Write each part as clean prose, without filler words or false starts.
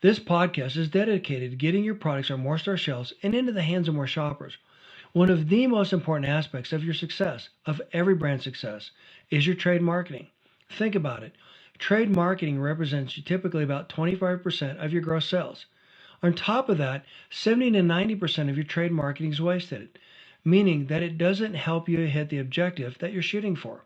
This podcast is dedicated to getting your products on more store shelves and into the hands of more shoppers. One of the most important aspects of your success, of every brand success, is your trade marketing. Think about it. Trade marketing represents typically about 25% of your gross sales. On top of that, 70 to 90% of your trade marketing is wasted, meaning that it doesn't help you hit the objective that you're shooting for.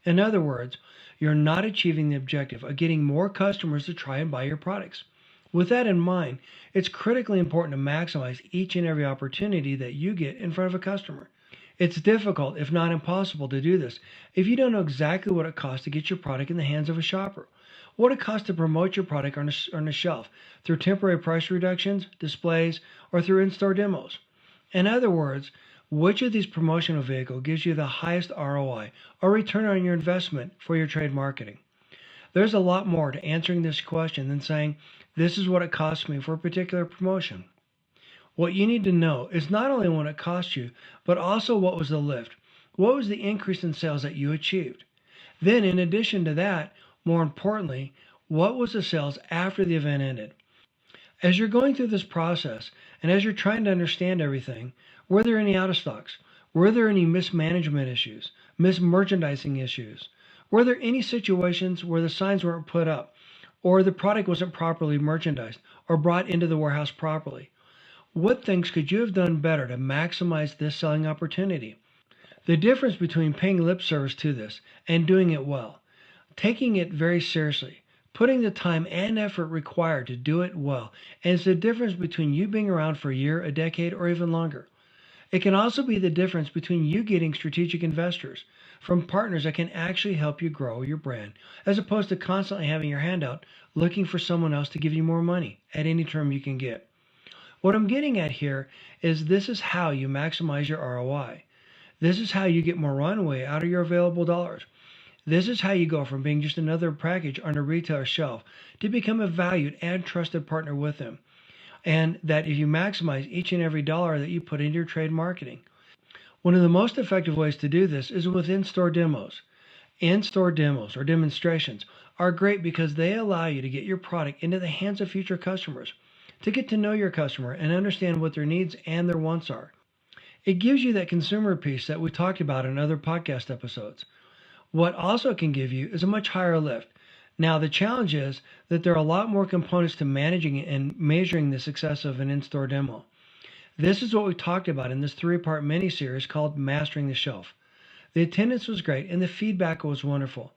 In other words, you're not achieving the objective of getting more customers to try and buy your products. With that in mind, it's critically important to maximize each and every opportunity that you get in front of a customer. It's difficult, if not impossible, to do this if you don't know exactly what it costs to get your product in the hands of a shopper, what it costs to promote your product on a shelf through temporary price reductions, displays, or through in-store demos. In other words, which of these promotional vehicles gives you the highest ROI or return on your investment for your trade marketing? There's a lot more to answering this question than saying, this is what it costs me for a particular promotion. What you need to know is not only what it cost you, but also what was the lift. What was the increase in sales that you achieved? Then, in addition to that, more importantly, what was the sales after the event ended? As you're going through this process and as you're trying to understand everything, were there any out of stocks? Were there any mismanagement issues, mismerchandising issues? Were there any situations where the signs weren't put up, or the product wasn't properly merchandised or brought into the warehouse properly? What things could you have done better to maximize this selling opportunity? The difference between paying lip service to this and doing it well, taking it very seriously, putting the time and effort required to do it well, and it's the difference between you being around for a year, a decade, or even longer. It can also be the difference between you getting strategic investors from partners that can actually help you grow your brand, as opposed to constantly having your hand out looking for someone else to give you more money at any term you can get. What I'm getting at here is this is how you maximize your ROI. This is how you get more runway out of your available dollars. This is how you go from being just another package on a retailer shelf to become a valued and trusted partner with them. And that if you maximize each and every dollar that you put into your trade marketing. One of the most effective ways to do this is with in-store demos. In-store demos or demonstrations are great because they allow you to get your product into the hands of future customers, to get to know your customer and understand what their needs and their wants are. It gives you that consumer piece that we talked about in other podcast episodes. What also can give you is a much higher lift. Now, the challenge is that there are a lot more components to managing and measuring the success of an in-store demo. This is what we talked about in this three-part mini-series called Mastering the Shelf. The attendance was great and the feedback was wonderful.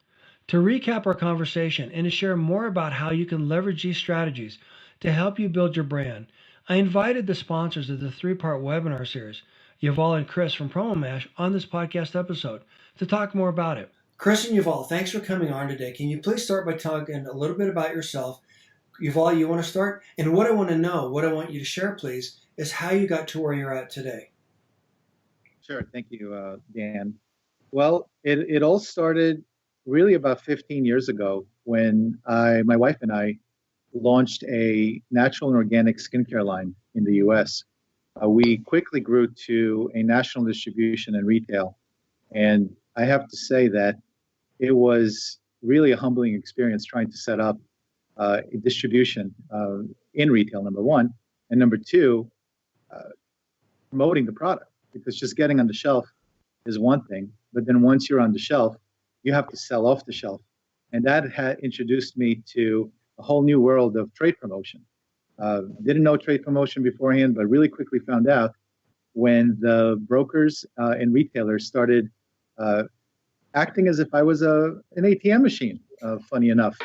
To recap our conversation and to share more about how you can leverage these strategies to help you build your brand, I invited the sponsors of the three-part webinar series, Yuval and Chris from PromoMash, on this podcast episode to talk more about it. Chris and Yuval, thanks for coming on today. Can you please start by talking a little bit about yourself? Yuval, you want to start? And what I want to know, what I want you to share, please, is how you got to where you're at today. Sure. Thank you, Dan. Well, it all started really about 15 years ago when my wife and I launched a natural and organic skincare line in the U.S. We quickly grew to a national distribution and retail. And I have to say that it was really a humbling experience trying to set up a distribution in retail, number one. And number two, promoting the product, because just getting on the shelf is one thing. But then once you're on the shelf, you have to sell off the shelf. And that had introduced me to a whole new world of trade promotion. Didn't know trade promotion beforehand, but really quickly found out when the brokers and retailers started acting as if I was an ATM machine, funny enough,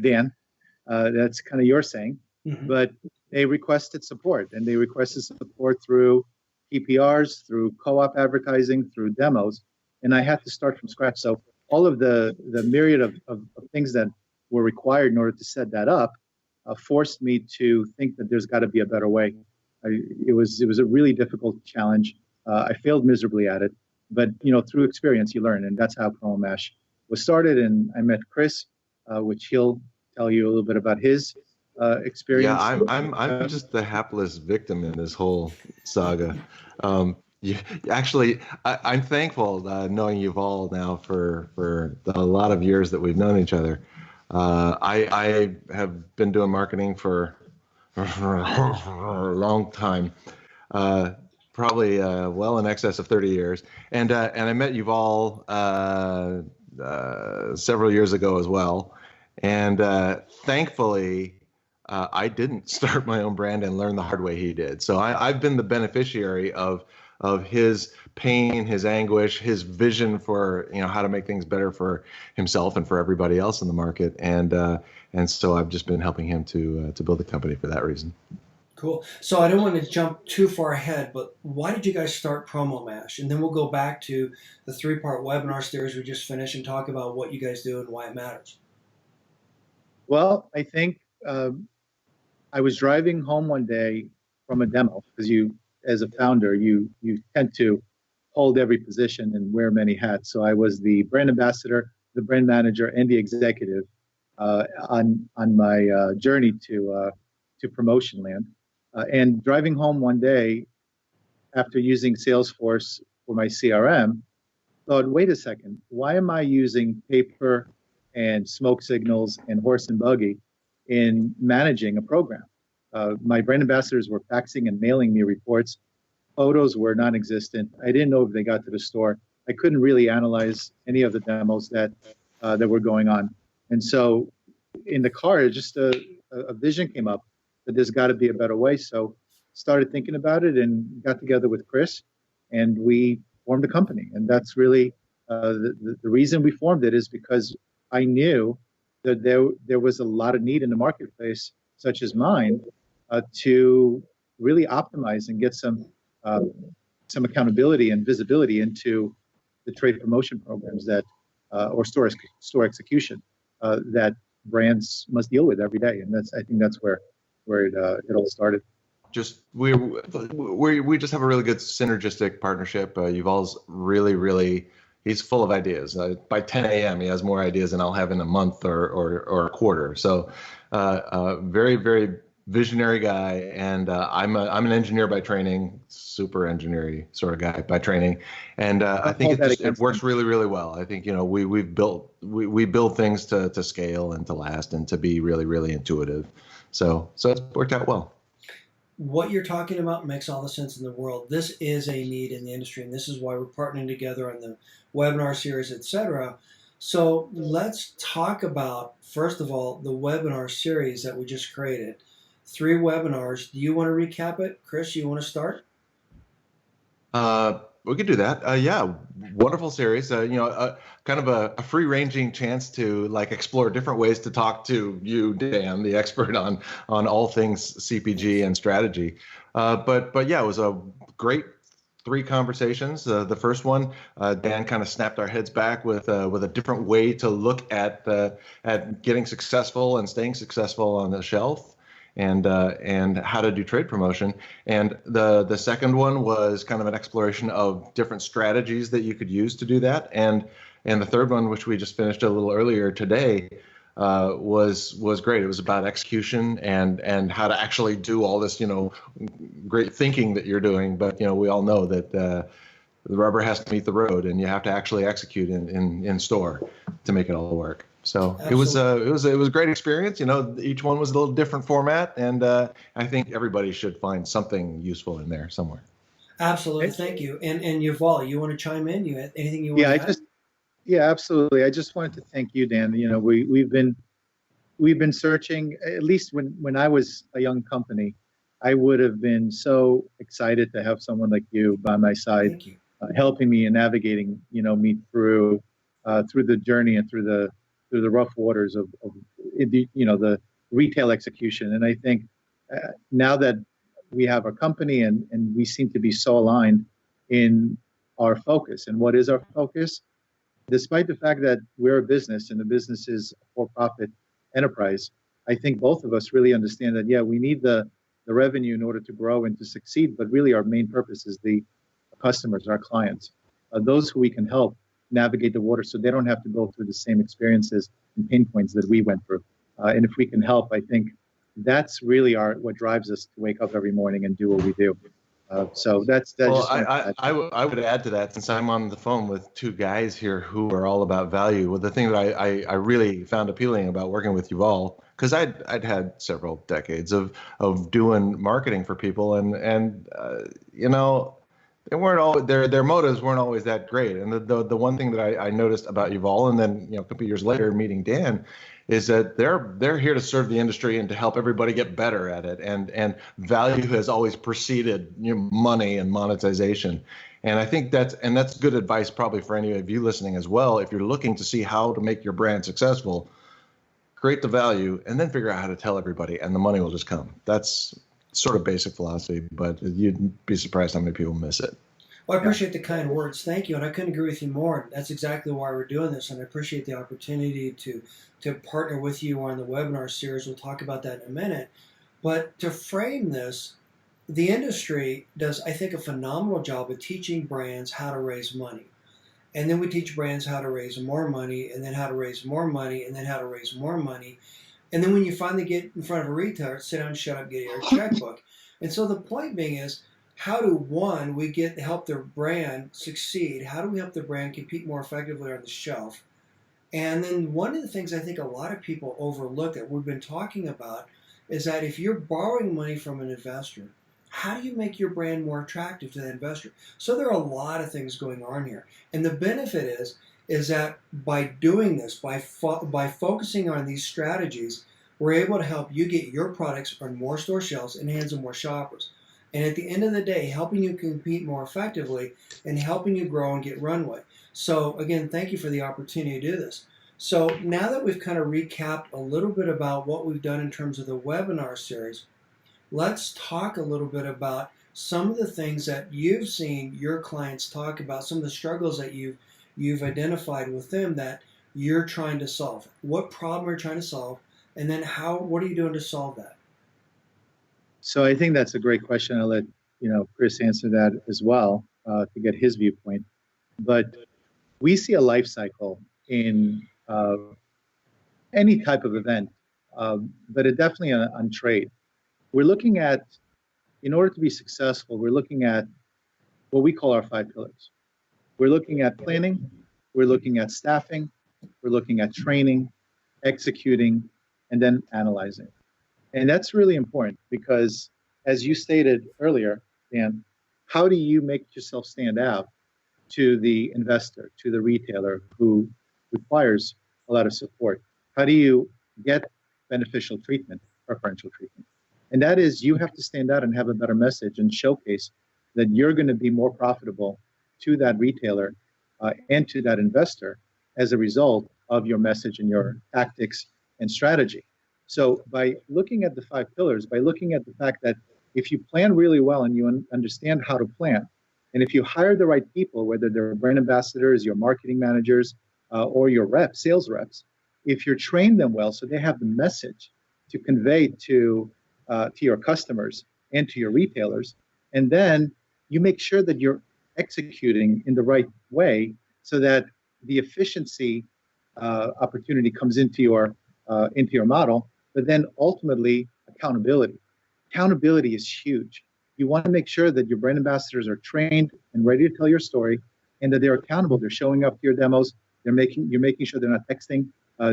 Dan. That's kind of your saying. Mm-hmm. But they requested support, and they requested support through TPRs, through co-op advertising, through demos, and I had to start from scratch. So all of the myriad of things that were required in order to set that up forced me to think that there's got to be a better way. It was a really difficult challenge. I failed miserably at it, but through experience you learn, and that's how PromoMash was started. And I met Chris, which he'll tell you a little bit about his experience. Yeah, I'm just the hapless victim in this whole saga. Actually, I'm thankful knowing Yuval now for a lot of years that we've known each other. I have been doing marketing for for a long time, probably well in excess of 30 years. And I met Yuval several years ago as well. And thankfully, I didn't start my own brand and learn the hard way he did. So I've been the beneficiary of his pain, his anguish, his vision for how to make things better for himself and for everybody else in the market. And so I've just been helping him to build the company for that reason. Cool. So I don't want to jump too far ahead, but why did you guys start Promo Mash? And then we'll go back to the three-part webinar series we just finished and talk about what you guys do and why it matters. Well, I think I was driving home one day from a demo, because as a founder, you tend to hold every position and wear many hats. So I was the brand ambassador, the brand manager, and the executive on my journey to promotion land. And driving home one day after using Salesforce for my CRM, thought, wait a second, why am I using paper and smoke signals and horse and buggy in managing a program? My brand ambassadors were faxing and mailing me reports. Photos were non-existent. I didn't know if they got to the store. I couldn't really analyze any of the demos that were going on. And so in the car, just a vision came up that there's got to be a better way. So started thinking about it and got together with Chris, and we formed a company. And that's really the reason we formed it, is because I knew that there was a lot of need in the marketplace, such as mine, to really optimize and get some accountability and visibility into the trade promotion programs that or store execution that brands must deal with every day. And I think that's where it all started. Just we just have a really good synergistic partnership. Yuval's really he's full of ideas. By 10 a.m. he has more ideas than I'll have in a month or a quarter. So very visionary guy, and I'm an engineer by training, super engineering sort of guy by training, and I think it works really well. I think we build things to scale and to last and to be really intuitive. So it's worked out well. What you're talking about makes all the sense in the world. This is a need in the industry, and this is why we're partnering together on the webinar series, etc. So let's talk about, first of all, the webinar series that we just created. 3 webinars. Do you want to recap it? Chris, you want to start? We could do that. Yeah, wonderful series. Kind of a free-ranging chance to explore different ways to talk to you, Dan, the expert on all things CPG and strategy. But yeah, it was a great 3 conversations. The first one, Dan kind of snapped our heads back with a different way to look at getting successful and staying successful on the shelf. And how to do trade promotion. And the second one was kind of an exploration of different strategies that you could use to do that. And the third one, which we just finished a little earlier today, was great. It was about execution and how to actually do all this, great thinking that you're doing. But we all know that the rubber has to meet the road, and you have to actually execute in store to make it all work. So Absolutely. it was a great experience. Each one was a little different format, and I think everybody should find something useful in there somewhere. Absolutely, thank you. And Yuval, you want to chime in? You anything you want to add? Yeah, absolutely. I just wanted to thank you, Dan. We've been searching. At least when I was a young company, I would have been so excited to have someone like you by my side, thank you. Helping me and navigating me through the journey and through the rough waters of the retail execution. And I think now that we have our company and we seem to be so aligned in our focus. And what is our focus? Despite the fact that we're a business and the business is a for-profit enterprise, I think both of us really understand that, we need the revenue in order to grow and to succeed, but really our main purpose is the customers, our clients, those who we can help navigate the water so they don't have to go through the same experiences and pain points that we went through. And if we can help, I think that's really what drives us to wake up every morning and do what we do. So that's Well, just one. I would add to that, since I'm on the phone with two guys here who are all about value. Well, the thing that I really found appealing about working with Yuval, because I'd had several decades of doing marketing for people, and you know, they weren't all their motives weren't always that great. And the one thing that I noticed about Yuval, and then a couple of years later meeting Dan, is that they're here to serve the industry and to help everybody get better at it. And value has always preceded money and monetization. And I think that's good advice probably for any of you listening as well. If you're looking to see how to make your brand successful, create the value and then figure out how to tell everybody, and the money will just come. That's sort of basic philosophy, but you'd be surprised how many people miss it. Well, I appreciate the kind words. Thank you. And I couldn't agree with you more. That's exactly why we're doing this. And I appreciate the opportunity to partner with you on the webinar series. We'll talk about that in a minute. But to frame this, the industry does, I think, a phenomenal job of teaching brands how to raise money. And then we teach brands how to raise more money, and then how to raise more money, and then how to raise more money. And then when you finally get in front of a retailer, sit down, shut up, get your checkbook. And so the point being is, how do, one, we help their brand succeed? How do we help the brand compete more effectively on the shelf? And then one of the things I think a lot of people overlook that we've been talking about is that if you're borrowing money from an investor, how do you make your brand more attractive to that investor? So there are a lot of things going on here. And the benefit is that by doing this, by focusing on these strategies, we're able to help you get your products on more store shelves in the hands of more shoppers. And at the end of the day, helping you compete more effectively and helping you grow and get runway. So again, thank you for the opportunity to do this. So now that we've kind of recapped a little bit about what we've done in terms of the webinar series, let's talk a little bit about some of the things that you've seen your clients talk about, some of the struggles that you've identified with them that you're trying to solve. What problem are you trying to solve? And then what are you doing to solve that? So I think that's a great question. I'll let Chris answer that as well to get his viewpoint. But we see a life cycle in any type of event, but it definitely on trade. We're looking at, in order to be successful, we're looking at what we call our 5 pillars. We're looking at planning, we're looking at staffing, we're looking at training, executing, and then analyzing. And that's really important because, as you stated earlier, Dan, how do you make yourself stand out to the investor, to the retailer who requires a lot of support? How do you get beneficial treatment, preferential treatment? And that is, you have to stand out and have a better message and showcase that you're going to be more profitable to that retailer and to that investor as a result of your message and your tactics and strategy. So by looking at the 5 pillars, by looking at the fact that if you plan really well and you understand how to plan, and if you hire the right people, whether they're brand ambassadors, your marketing managers, or your reps, sales reps, if you're trained them well so they have the message to convey to your customers and to your retailers, and then you make sure that you're executing in the right way so that the efficiency opportunity comes into your model, but then ultimately accountability. Accountability is huge. You want to make sure that your brand ambassadors are trained and ready to tell your story, and that they're accountable. They're showing up to your demos. You're making sure they're not texting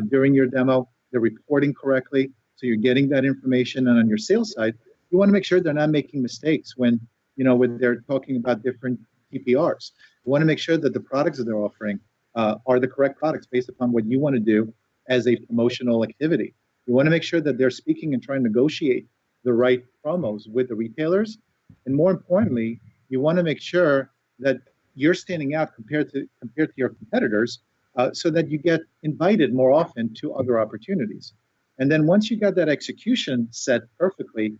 during your demo. They're reporting correctly, so you're getting that information. And on your sales side, you want to make sure they're not making mistakes when they're talking about different TPRs. You want to make sure that the products that they're offering are the correct products based upon what you want to do as a promotional activity. You want to make sure that they're speaking and trying to negotiate the right promos with the retailers. And more importantly, you want to make sure that you're standing out compared to your competitors so that you get invited more often to other opportunities. And then once you got that execution set perfectly,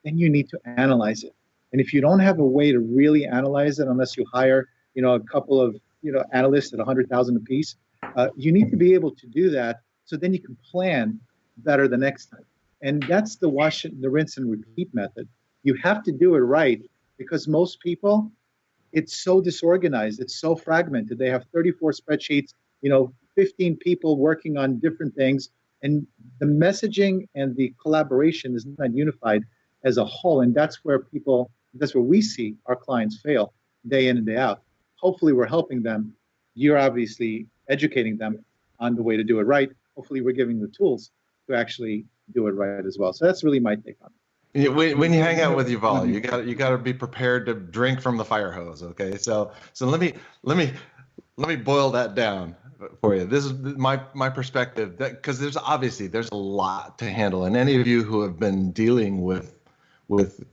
then you need to analyze it. And if you don't have a way to really analyze it, unless you hire, a couple of, analysts at $100,000 a piece, you need to be able to do that so then you can plan better the next time. And that's the rinse and repeat method. You have to do it right because most people, it's so disorganized, it's so fragmented. They have 34 spreadsheets, 15 people working on different things, and the messaging and the collaboration is not unified as a whole. And that's where people That's where we see our clients fail day in and day out. Hopefully, we're helping them. You're obviously educating them on the way to do it right. Hopefully, we're giving the tools to actually do it right as well. So that's really my take on it. Yeah, when you hang out with Yuval, you got to be prepared to drink from the fire hose. Okay, so let me boil that down for you. This is my perspective, that because there's a lot to handle, and any of you who have been dealing with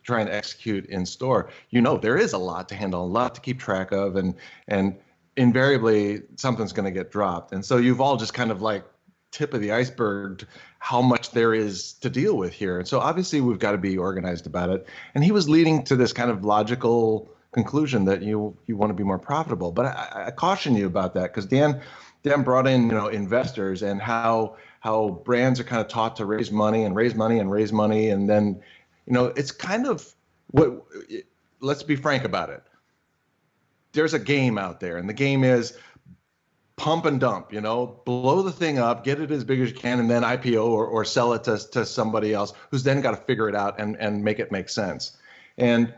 trying to execute in store, there is a lot to handle, a lot to keep track of, and invariably something's going to get dropped. And so you've all just kind of like tip of the iceberg how much there is to deal with here. And so obviously we've got to be organized about it. And he was leading to this kind of logical conclusion that you want to be more profitable. But I caution you about that, because Dan brought in investors, and how brands are kind of taught to raise money and raise money and raise money, and then it's kind of what. Let's be frank about it. There's a game out there, and the game is pump and dump, blow the thing up, get it as big as you can, and then IPO or sell it to somebody else who's then got to figure it out and make it make sense. And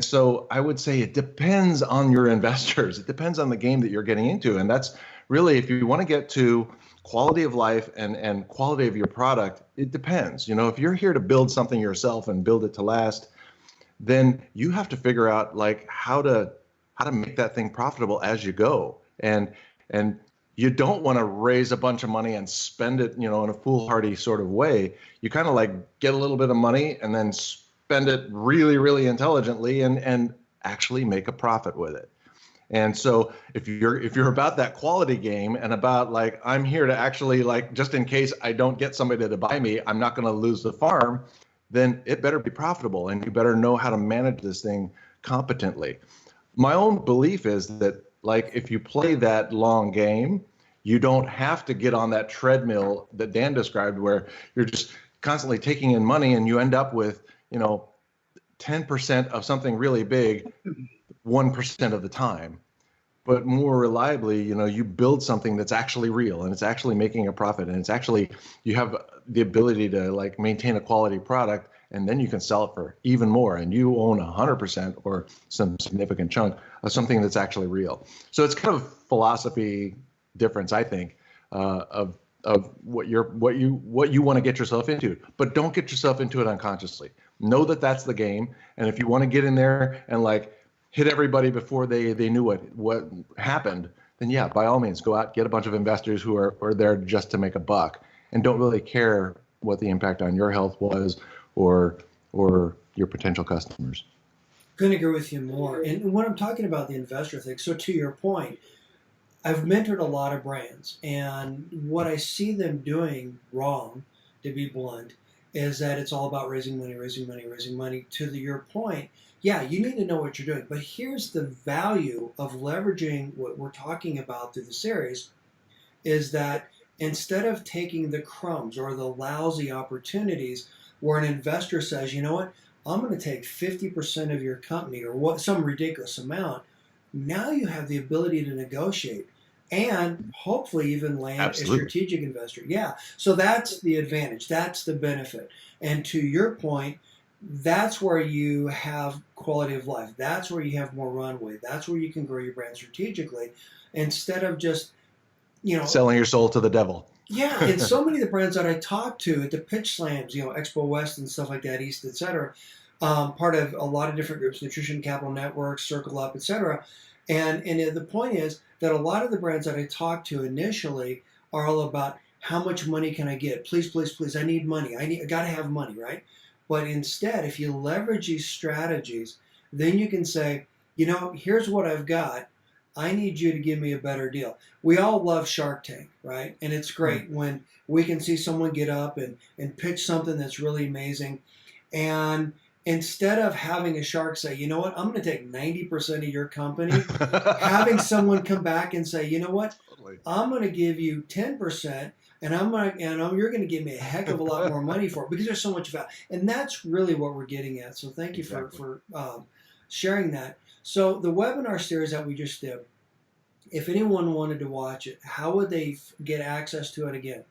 so I would say it depends on your investors. It depends on the game that you're getting into. And that's really, if you want to get to quality of life and quality of your product, it depends. If you're here to build something yourself and build it to last, then you have to figure out like how to make that thing profitable as you go. And you don't want to raise a bunch of money and spend it, in a foolhardy sort of way. You kind of like get a little bit of money and then spend it really, really intelligently and actually make a profit with it. And so if you're about that quality game and about like, I'm here to actually like, just in case I don't get somebody to buy me, I'm not going to lose the farm, then it better be profitable, and you better know how to manage this thing competently. My own belief is that, like, if you play that long game, you don't have to get on that treadmill that Dan described, where you're just constantly taking in money and you end up with, 10% of something really big, 1% of the time. But more reliably, you build something that's actually real, and it's actually making a profit, and it's actually, you have the ability to like maintain a quality product, and then you can sell it for even more, and you own 100% or some significant chunk of something that's actually real. So it's kind of philosophy difference, I think, of what you want to get yourself into, but don't get yourself into it unconsciously. Know that that's the game, and if you want to get in there and like hit everybody before they knew what happened, then yeah, by all means, go out, get a bunch of investors who are there just to make a buck and don't really care what the impact on your health was or your potential customers. Couldn't agree with you more. And when I'm talking about the investor thing, so to your point, I've mentored a lot of brands, and what I see them doing wrong, to be blunt, is that it's all about raising money, raising money, raising money. Your point, yeah, you need to know what you're doing. But here's the value of leveraging what we're talking about through the series, is that instead of taking the crumbs or the lousy opportunities where an investor says, you know what, I'm going to take 50% of your company or some ridiculous amount, now you have the ability to negotiate and hopefully even land Absolutely. a strategic investor. Yeah. So that's the advantage. That's the benefit. And to your point, that's where you have quality of life. That's where you have more runway. That's where you can grow your brand strategically instead of just, selling your soul to the devil. Yeah, and so many of the brands that I talk to at the pitch slams, Expo West and stuff like that, East, et cetera, part of a lot of different groups, Nutrition Capital Network, Circle Up, et cetera. And the point is that a lot of the brands that I talk to initially are all about how much money can I get? Please, please, please, I need money. I got to have money, right? But instead, if you leverage these strategies, then you can say, here's what I've got. I need you to give me a better deal. We all love Shark Tank, right? And it's great when we can see someone get up and pitch something that's really amazing. And instead of having a shark say, you know what, I'm going to take 90% of your company, having someone come back and say, you know what, I'm going to give you 10%, and you're going to give me a heck of a lot more money for it because there's so much value. And that's really what we're getting at. So thank you for sharing that. So the webinar series that we just did, if anyone wanted to watch it, how would they get access to it again?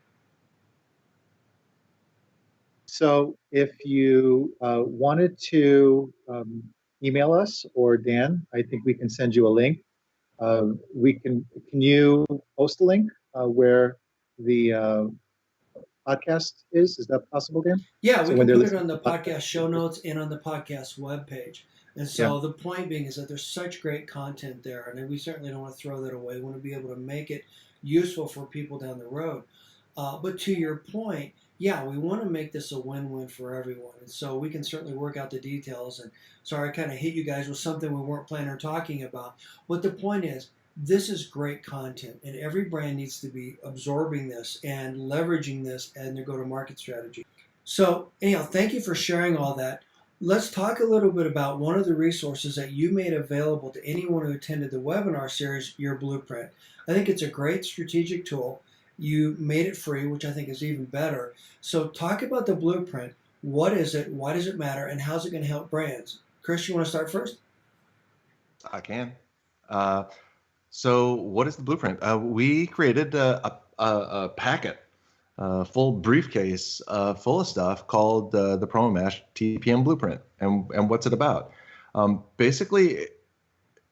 So if you wanted to, email us, or Dan, I think we can send you a link. Can you post a link where the podcast is? Is that possible, Dan? Yeah, we So when can they're put it listening on to the the podcast, podcast show notes and on the podcast webpage. And yeah, so the point being is that there's such great content there, and we certainly don't want to throw that away. We want to be able to make it useful for people down the road. But to your point, yeah, we want to make this a win-win for everyone. And so we can certainly work out the details. And sorry, I kind of hit you guys with something we weren't planning on talking about. But the point is, this is great content, and every brand needs to be absorbing this and leveraging this in their go-to-market strategy. So, anyhow, thank you for sharing all that. Let's talk a little bit about one of the resources that you made available to anyone who attended the webinar series, your Blueprint. I think it's a great strategic tool. You made it free, which I think is even better. So, talk about the Blueprint. What is it? Why does it matter? And how's it going to help brands? Chris, you want to start first? I can. Uh, so what is the Blueprint? We created a packet, a full briefcase full of stuff called the Promo Mash TPM Blueprint. And what's it about? Basically,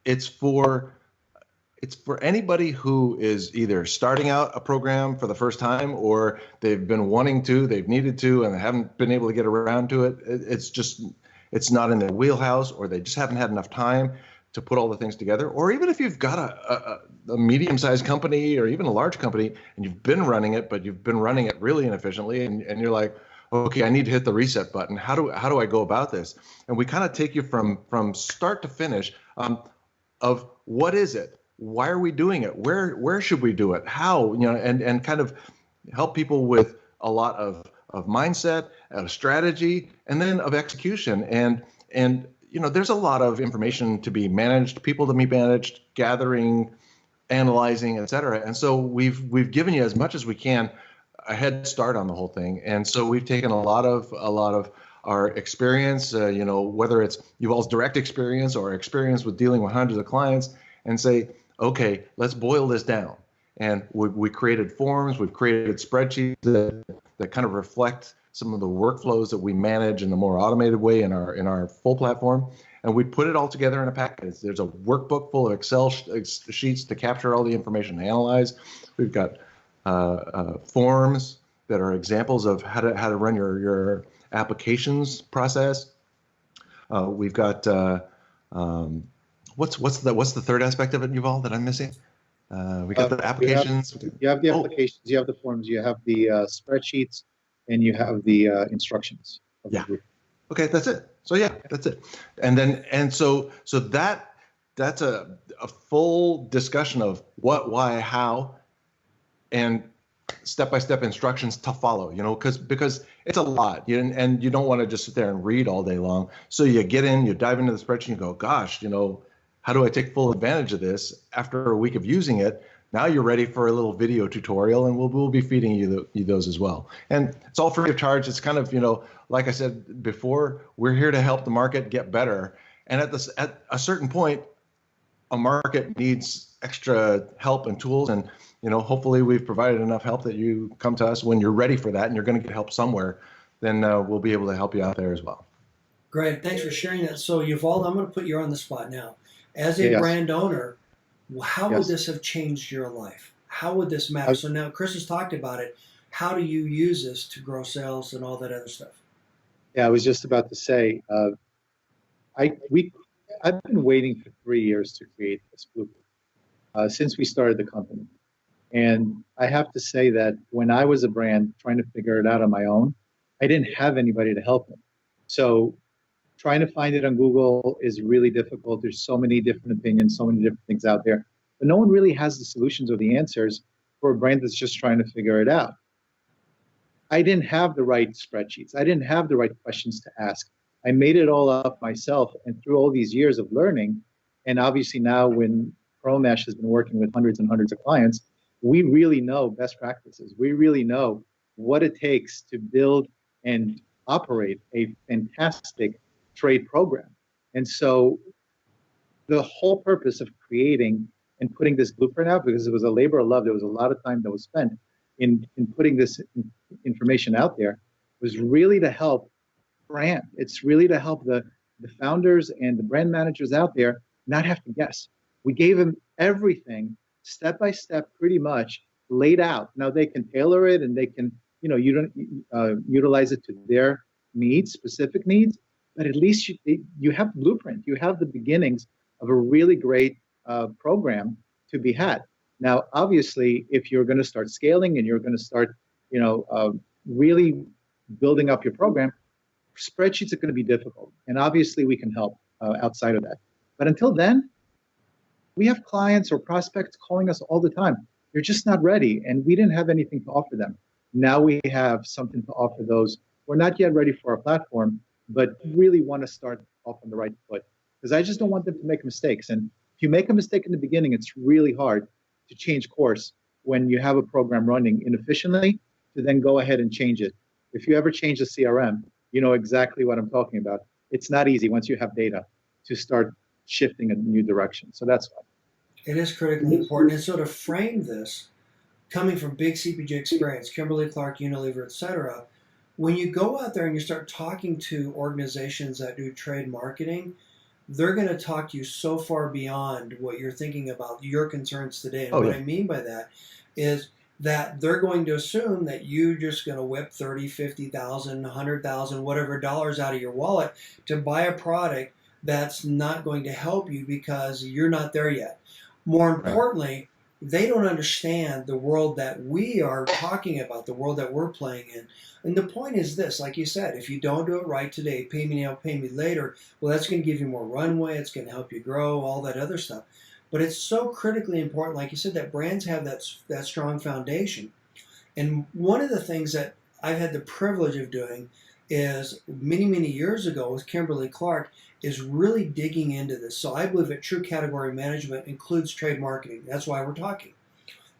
it's for anybody who is either starting out a program for the first time, or they've been wanting to, they've needed to, and they haven't been able to get around to it. It's not in their wheelhouse, or they just haven't had enough time to put all the things together. Or even if you've got a medium-sized company or even a large company and you've been running it, but you've been running it really inefficiently, and you're like, okay, I need to hit the reset button. How do I go about this? And we kind of take you from start to finish of what is it? Why are we doing it? Where should we do it? How, and kind of help people with a lot of mindset, of strategy, and then of execution. And there's a lot of information to be managed, people to be managed, gathering, analyzing, et cetera. And so we've given you as much as we can a head start on the whole thing. And so we've taken a lot of our experience, whether it's Yuval's direct experience or experience with dealing with hundreds of clients, and say, okay, let's boil this down. And we created forms, we've created spreadsheets that kind of reflect some of the workflows that we manage in a more automated way in our full platform. And we put it all together in a package. There's a workbook full of Excel sheets to capture all the information and analyze. We've got forms that are examples of how to run your applications process. We've got what's the third aspect of it, Yuval, that I'm missing? We got the applications. You have the applications, you have the forms, you have the spreadsheets, and you have the instructions of the group. Okay, that's it. So yeah, that's it. And so that's a full discussion of what, why, how, and step-by-step instructions to follow, because it's a lot, and you don't want to just sit there and read all day long. So you get in, you dive into the spreadsheet, you go, gosh, how do I take full advantage of this after a week of using it? Now you're ready for a little video tutorial, and we'll be feeding you those as well. And it's all free of charge. It's kind of, like I said before, we're here to help the market get better. And at a certain point, a market needs extra help and tools. And, hopefully we've provided enough help that you come to us when you're ready for that and you're going to get help somewhere. Then we'll be able to help you out there as well. Great. Thanks for sharing that. So, Yuval, I'm going to put you on the spot now. As a brand owner, how would this have changed your life? How would this matter? So now Chris has talked about it. How do you use this to grow sales and all that other stuff? Yeah, I was just about to say, I've been waiting for 3 years to create this blueprint since we started the company. And I have to say that when I was a brand trying to figure it out on my own, I didn't have anybody to help me. So trying to find it on Google is really difficult. There's so many different opinions, so many different things out there. But no one really has the solutions or the answers for a brand that's just trying to figure it out. I didn't have the right spreadsheets. I didn't have the right questions to ask. I made it all up myself. And through all these years of learning, and obviously now when ProMesh has been working with hundreds and hundreds of clients, we really know best practices. We really know what it takes to build and operate a fantastic trade program. And so the whole purpose of creating and putting this blueprint out, because it was a labor of love, there was a lot of time that was spent in putting this information out there, was really to help brand. It's really to help the the founders and the brand managers out there not have to guess. We gave them everything step by step, pretty much laid out. Now they can tailor it and they can, you don't utilize it to their needs, specific needs, but at least you have the blueprint. You have the beginnings of a really great program to be had. Now, obviously, if you're going to start scaling and you're going to start, really building up your program, spreadsheets are going to be difficult. And obviously, we can help outside of that. But until then, we have clients or prospects calling us all the time. They're just not ready, and we didn't have anything to offer them. Now we have something to offer those who are not yet ready for our platform, but really want to start off on the right foot. Because I just don't want them to make mistakes. And if you make a mistake in the beginning, it's really hard to change course when you have a program running inefficiently to then go ahead and change it. If you ever change a CRM, you know exactly what I'm talking about. It's not easy once you have data to start shifting a new direction. So that's why. It is critically important. And so to frame this, coming from big CPG experience, Kimberly-Clark, Unilever, etc., when you go out there and you start talking to organizations that do trade marketing, they're going to talk to you so far beyond what you're thinking about your concerns today. And what I mean by that is that they're going to assume that you're just going to whip 30, 50,000, 100,000, whatever dollars out of your wallet to buy a product that's not going to help you because you're not there yet. More importantly, they don't understand the world that we are talking about, the world that we're playing in. And the point is this, like you said, if you don't do it right today, pay me now, pay me later, well, that's going to give you more runway, it's going to help you grow, all that other stuff. But it's so critically important, like you said, that brands have that strong foundation. And one of the things that I've had the privilege of doing is many, many years ago with Kimberly-Clark is really digging into this. So I believe that true category management includes trade marketing. That's why we're talking.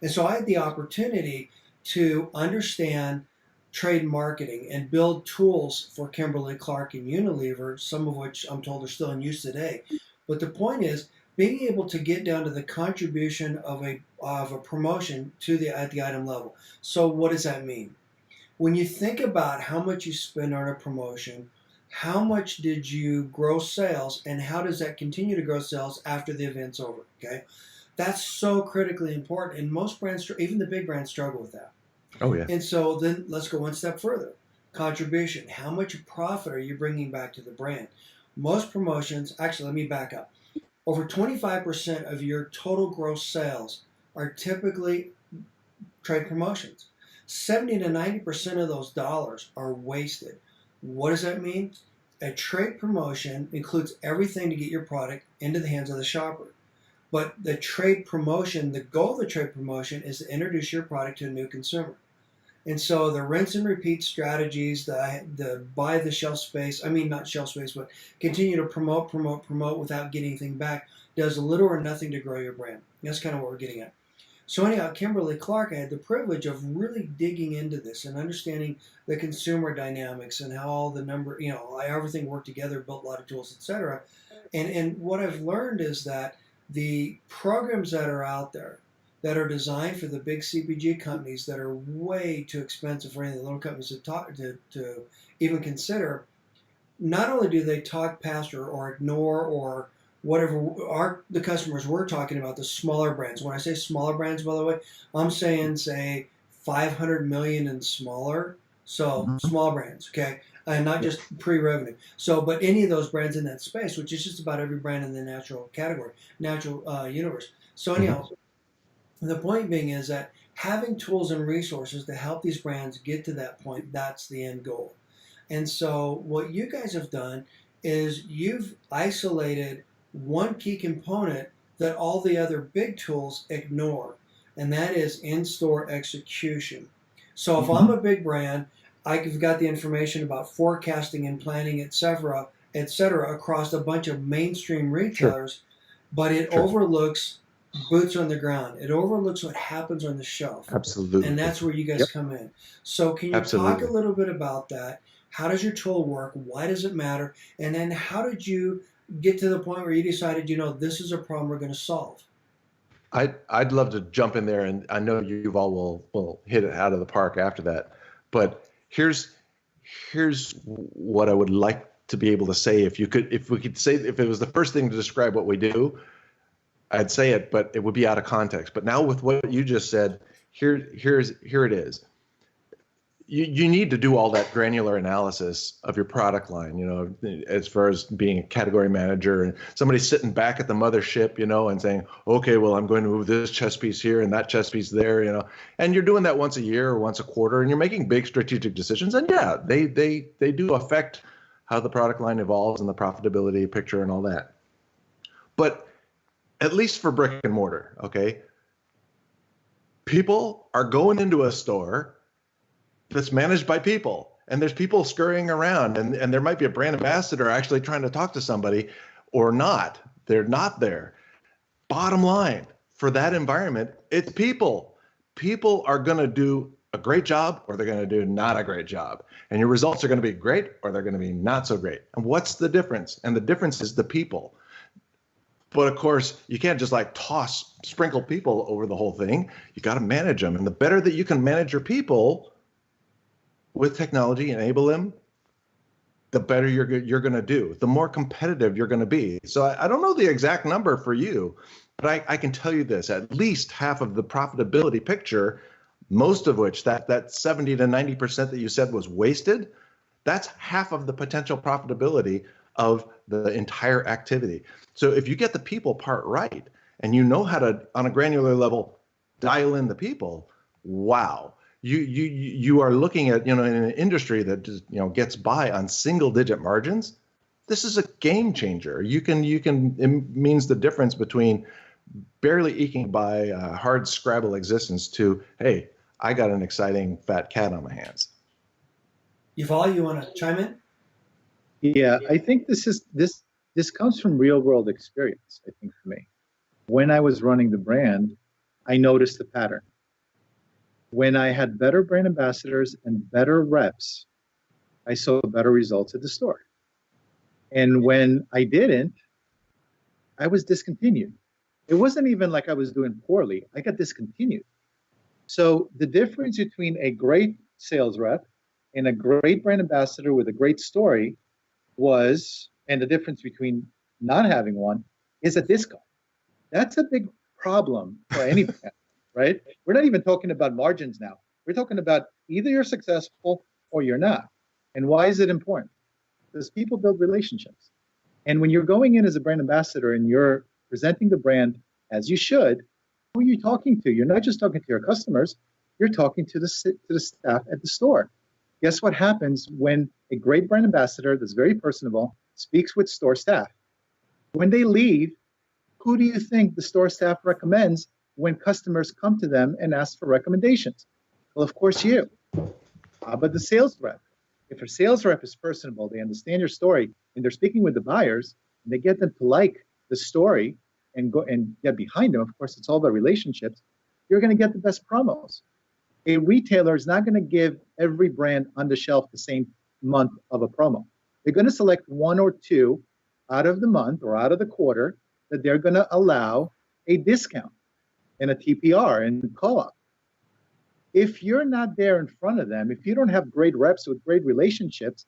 And so I had the opportunity to understand trade marketing and build tools for Kimberly-Clark and Unilever, some of which I'm told are still in use today. But the point is being able to get down to the contribution of a promotion at the item level. So what does that mean? When you think about how much you spend on a promotion, how much did you grow sales, and how does that continue to grow sales after the event's over? Okay, that's so critically important, and most brands, even the big brands, struggle with that. Oh yeah. And so then let's go one step further. Contribution. How much profit are you bringing back to the brand? Most promotions, actually, let me back up. Over 25% of your total gross sales are typically trade promotions. 70 to 90% of those dollars are wasted. What does that mean? A trade promotion includes everything to get your product into the hands of the shopper. But the trade promotion, the goal of the trade promotion is to introduce your product to a new consumer. And so the rinse and repeat strategies, the buy the shelf space, I mean not shelf space, but continue to promote without getting anything back, does little or nothing to grow your brand. That's kind of what we're getting at. So anyhow, Kimberly-Clark, I had the privilege of really digging into this and understanding the consumer dynamics and how all the everything worked together, built a lot of tools, etc. And what I've learned is that the programs that are out there that are designed for the big CPG companies that are way too expensive for any of the little companies to even consider, not only do they talk past or ignore or whatever the customers we're talking about, the smaller brands. When I say smaller brands, by the way, I'm saying, say, 500 million and smaller. So small brands, okay? And not just pre-revenue. So, but any of those brands in that space, which is just about every brand in the natural category, natural universe. So anyhow, the point being is that having tools and resources to help these brands get to that point, that's the end goal. And so what you guys have done is you've isolated one key component that all the other big tools ignore, and that is in-store execution. So if I'm a big brand, I've got the information about forecasting and planning, et cetera, across a bunch of mainstream retailers, but it overlooks boots on the ground. It overlooks what happens on the shelf. Absolutely. And that's where you guys come in. So can you talk a little bit about that? How does your tool work? Why does it matter? And then how did you get to the point where you decided, this is a problem we're going to solve? I'd love to jump in there, and I know you all will hit it out of the park after that. But here's what I would like to be able to say, if we could say, if it was the first thing to describe what we do, I'd say it, but it would be out of context. But now with what you just said, here it is. You need to do all that granular analysis of your product line, as far as being a category manager and somebody sitting back at the mothership, and saying, okay, well, I'm going to move this chess piece here and that chess piece there, and you're doing that once a year or once a quarter, and you're making big strategic decisions. And yeah, they do affect how the product line evolves and the profitability picture and all that. But at least for brick and mortar, okay, people are going into a store that's managed by people, and there's people scurrying around, and there might be a brand ambassador actually trying to talk to somebody or not. They're not there. Bottom line, for that environment, it's people. People are going to do a great job, or they're going to do not a great job. And your results are going to be great, or they're going to be not so great. And what's the difference? And the difference is the people. But of course, you can't just like sprinkle people over the whole thing. You got to manage them. And the better that you can manage your people with technology, enable them, the better you're going to do, the more competitive you're going to be. So I don't know the exact number for you, but I can tell you this: at least half of the profitability picture, most of which that 70 to 90% that you said was wasted, that's half of the potential profitability of the entire activity. So if you get the people part right, and you know how to, on a granular level, dial in the people, wow. You are looking at, in an industry that just, gets by on single digit margins. This is a game changer. It means the difference between barely eking by a hard Scrabble existence to, hey, I got an exciting fat cat on my hands. Yuval, you want to chime in? Yeah, I think this comes from real world experience. I think for me, when I was running the brand, I noticed the pattern. When I had better brand ambassadors and better reps, I saw better results at the store. And when I didn't, I was discontinued. It wasn't even like I was doing poorly. I got discontinued. So the difference between a great sales rep and a great brand ambassador with a great story and the difference between not having one is a discount. That's a big problem for any brand. Right? We're not even talking about margins now. We're talking about either you're successful or you're not. And why is it important? Because people build relationships. And when you're going in as a brand ambassador and you're presenting the brand as you should, who are you talking to? You're not just talking to your customers. You're talking to the staff at the store. Guess what happens when a great brand ambassador that's very personable speaks with store staff? When they leave, who do you think the store staff recommends when customers come to them and ask for recommendations? Well, of course, you. But the sales rep, if a sales rep is personable, they understand your story, and they're speaking with the buyers, and they get them to like the story and go and get behind them. Of course, it's all about relationships. You're going to get the best promos. A retailer is not going to give every brand on the shelf the same month of a promo. They're going to select one or two out of the month or out of the quarter that they're going to allow a discount and a TPR and co-op. If you're not there in front of them, if you don't have great reps with great relationships,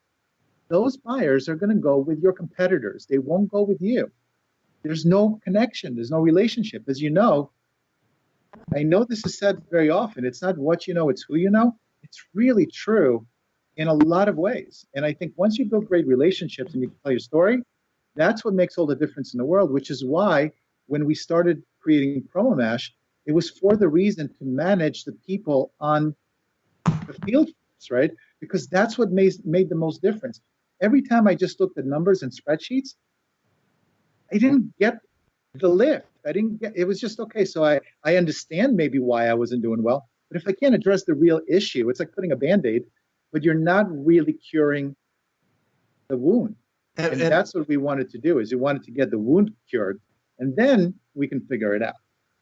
those buyers are going to go with your competitors. They won't go with you. There's no connection. There's no relationship. As you know, I know this is said very often. It's not what you know, it's who you know. It's really true in a lot of ways. And I think once you build great relationships and you can tell your story, that's what makes all the difference in the world, which is why when we started creating Promo Mash, it was for the reason to manage the people on the field, right? Because that's what made the most difference. Every time I just looked at numbers and spreadsheets, I didn't get the lift. It was just, okay, so I understand maybe why I wasn't doing well, but if I can't address the real issue, it's like putting a Band-Aid, but you're not really curing the wound. And that's what we wanted to do, is we wanted to get the wound cured, and then we can figure it out.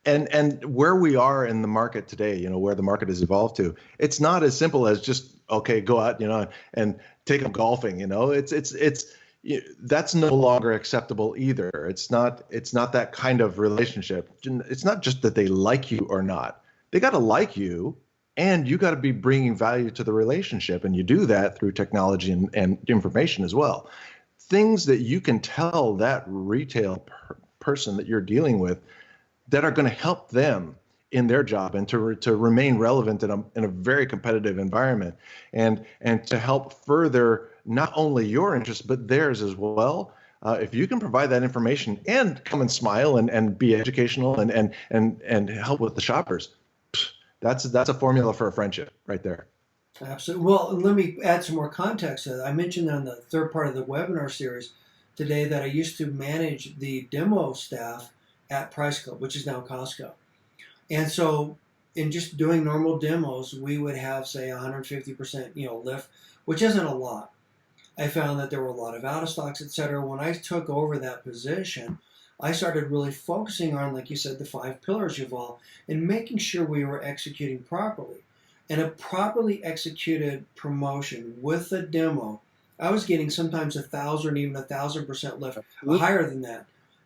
And where we are in the market today, where the market has evolved to, it's not as simple as just, okay, go out, and take them golfing, that's no longer acceptable either. It's not that kind of relationship. It's not just that they like you or not. They got to like you, and you got to be bringing value to the relationship. And you do that through technology and information as well. things that you can tell that retail person that you're dealing with that are going to help them in their job and to remain relevant in a very competitive environment, and to help further not only your interests but theirs as well. If you can provide that information and come and smile and be educational and help with the shoppers, that's a formula for a friendship right there. Absolutely. Well, let me add some more context to that. I mentioned on the third part of the webinar series today that I used to manage the demo staff at Price Club, which is now Costco. And so in just doing normal demos, we would have, say, 150%, lift, which isn't a lot. I found that there were a lot of out of stocks, et cetera. When I took over that position, I started really focusing on, like you said, the 5 pillars, Yuval, and making sure we were executing properly. And a properly executed promotion with a demo, I was getting sometimes 1,000, even 1,000% lift, higher than that.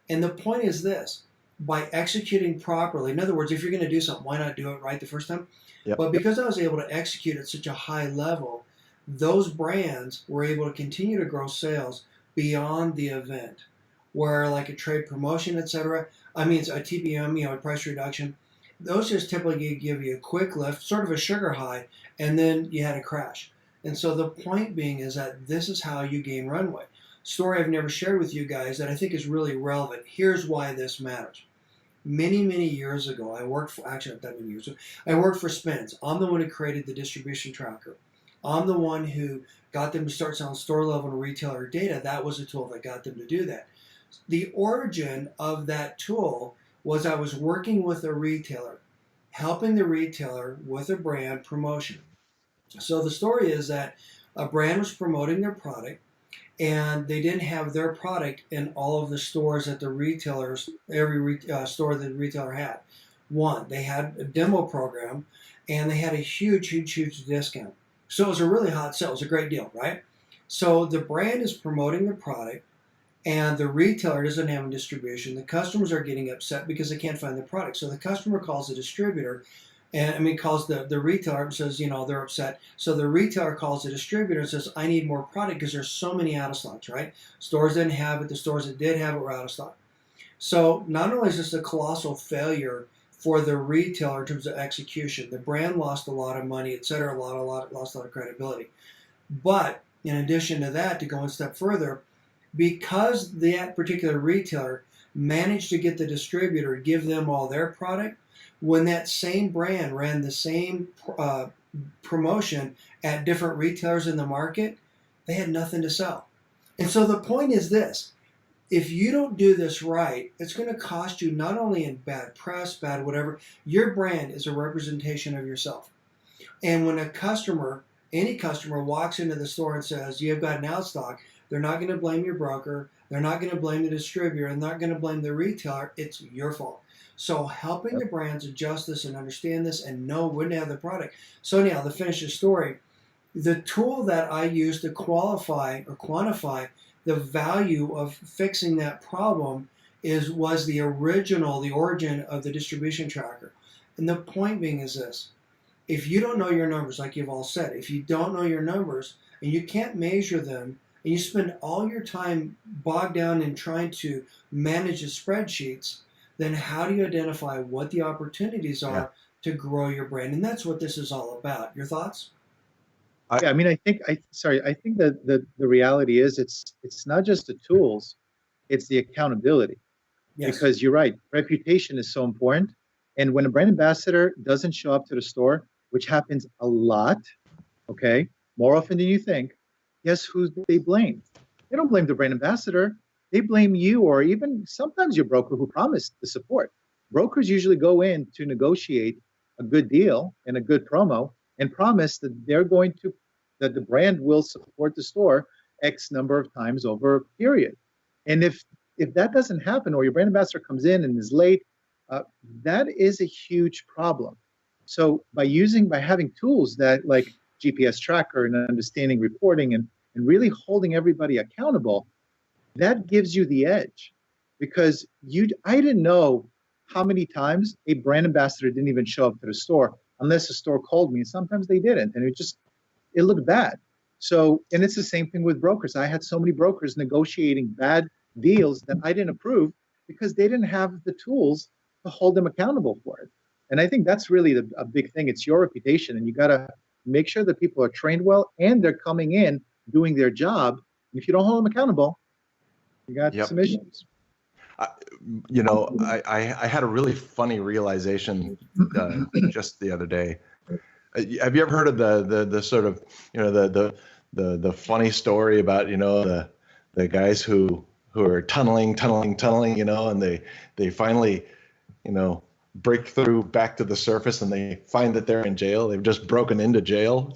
And the point is this: by executing properly, in other words, if you're going to do something, why not do it right the first time? Yep. But because I was able to execute at such a high level, those brands were able to continue to grow sales beyond the event, where like a trade promotion, et cetera, a TPM, a price reduction, those just typically give you a quick lift, sort of a sugar high, and then you had a crash. And so the point being is that this is how you gain runway. Story I've never shared with you guys that I think is really relevant. Here's why this matters. Many, many years ago, I worked for Spence. I'm the one who created the distribution tracker. I'm the one who got them to start selling store level and retailer data. That was a tool that got them to do that. The origin of that tool was I was working with a retailer, helping the retailer with a brand promotion. So the story is that a brand was promoting their product, and they didn't have their product in all of the stores that the retailers, every store that the retailer had. One, they had a demo program, and they had a huge, huge, huge discount. So it was a really hot sale. It was a great deal, right? So the brand is promoting the product, and the retailer doesn't have a distribution. The customers are getting upset because they can't find the product. So the customer calls the distributor, calls the retailer and says, they're upset. So the retailer calls the distributor and says, I need more product because there's so many out of stocks, right? Stores didn't have it. The stores that did have it were out of stock. So not only is this a colossal failure for the retailer in terms of execution, the brand lost a lot of money, et cetera, lost a lot of credibility. But in addition to that, to go one step further, because that particular retailer managed to get the distributor to give them all their product, when that same brand ran the same promotion at different retailers in the market, they had nothing to sell. And so the point is this: if you don't do this right, it's going to cost you not only in bad press, bad whatever. Your brand is a representation of yourself. And when any customer walks into the store and says, you've got an out stock, they're not going to blame your broker. They're not going to blame the distributor. They're not going to blame the retailer. It's your fault. So helping the brands adjust this and understand this and know when to have the product. So anyhow, to finish the story, the tool that I use to quantify the value of fixing that problem was the origin of the distribution tracker. And the point being is this: if you don't know your numbers, like you've all said, if you don't know your numbers and you can't measure them, and you spend all your time bogged down in trying to manage the spreadsheets, then how do you identify what the opportunities are to grow your brand? And that's what this is all about. Your thoughts? I think that the reality is it's not just the tools, it's the accountability. Yes. Because you're right, reputation is so important. And when a brand ambassador doesn't show up to the store, which happens a lot, okay, more often than you think, guess who they blame? They don't blame the brand ambassador. They blame you, or even sometimes your broker who promised the support. Brokers usually go in to negotiate a good deal and a good promo and promise that that the brand will support the store X number of times over a period. And if that doesn't happen, or your brand ambassador comes in and is late, that is a huge problem. So by having tools that like GPS tracker and understanding reporting and really holding everybody accountable, that gives you the edge. Because I didn't know how many times a brand ambassador didn't even show up to the store unless the store called me, and sometimes they didn't, and it looked bad. So, and it's the same thing with brokers. I had so many brokers negotiating bad deals that I didn't approve because they didn't have the tools to hold them accountable for it. And I think that's really a big thing. It's your reputation, and you got to make sure that people are trained well and they're coming in doing their job. And if you don't hold them accountable, you got Yep. some issues. I had a really funny realization just the other day. Have you ever heard of the sort of, the funny story about, the guys who are tunneling, and they finally, break through back to the surface and they find that they're in jail. They've just broken into jail,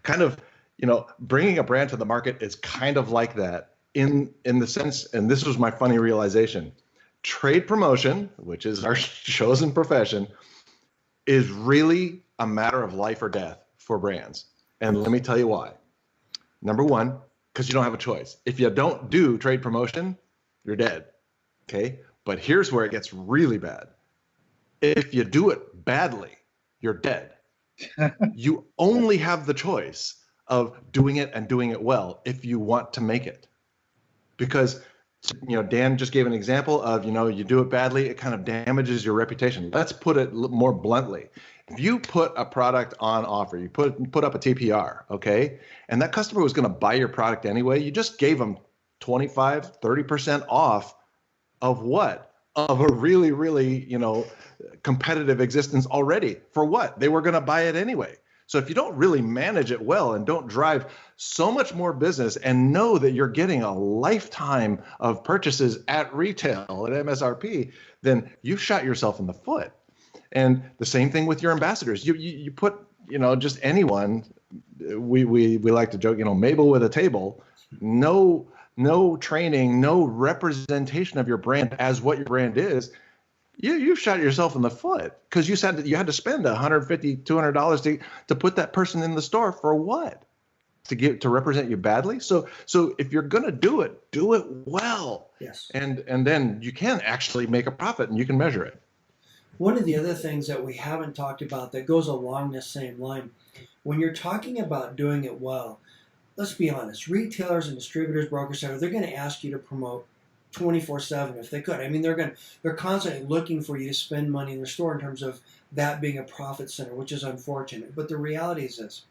kind of, bringing a brand to the market is kind of like that in the sense, and this was my funny realization. Trade promotion, which is our chosen profession, is really a matter of life or death for brands. And let me tell you why. Number one, because you don't have a choice. If you don't do trade promotion, you're dead. Okay. But here's where it gets really bad. If you do it badly, you're dead. You only have the choice of doing it and doing it well if you want to make it. Because Dan just gave an example of, you do it badly, it kind of damages your reputation. Let's put it more bluntly. If you put a product on offer, you put up a TPR, okay, and that customer was going to buy your product anyway, you just gave them 25, 30% off of what? Of a really, really, competitive existence already. For what? They were going to buy it anyway. So if you don't really manage it well and don't drive so much more business and know that you're getting a lifetime of purchases at retail at MSRP, then you shot yourself in the foot. And the same thing with your ambassadors. You put, just anyone, we like to joke, Mabel with a table, no training, no representation of your brand as what your brand is. You shot yourself in the foot because you said that you had to spend $150, $200 to put that person in the store for what? To represent you badly. So if you're gonna do it well. Yes. And then you can actually make a profit and you can measure it. One of the other things that we haven't talked about that goes along this same line, when you're talking about doing it well, let's be honest, retailers and distributors, brokers, they're going to ask you to promote 24/7 if they could. I mean, they're constantly looking for you to spend money in their store in terms of that being a profit center, which is unfortunate. But the reality is this: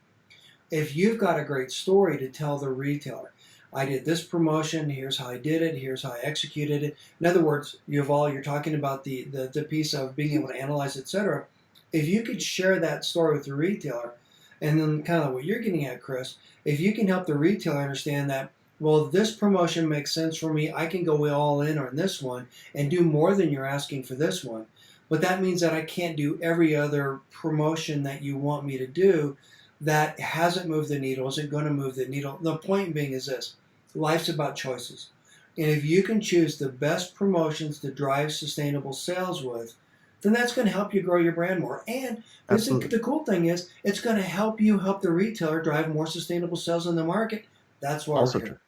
if you've got a great story to tell the retailer, I did this promotion, here's how I did it, here's how I executed it. In other words, Yuval, you're talking about the piece of being able to analyze, etc. If you could share that story with the retailer, and then kind of what you're getting at, Chris, if you can help the retailer understand that, well, this promotion makes sense for me, I can go all in on this one and do more than you're asking for this one. But that means that I can't do every other promotion that you want me to do that hasn't moved the needle, isn't going to move the needle. The point being is this: life's about choices. And if you can choose the best promotions to drive sustainable sales with, then that's going to help you grow your brand more. And the cool thing is, it's going to help the retailer drive more sustainable sales in the market. That's why Also we're here. true.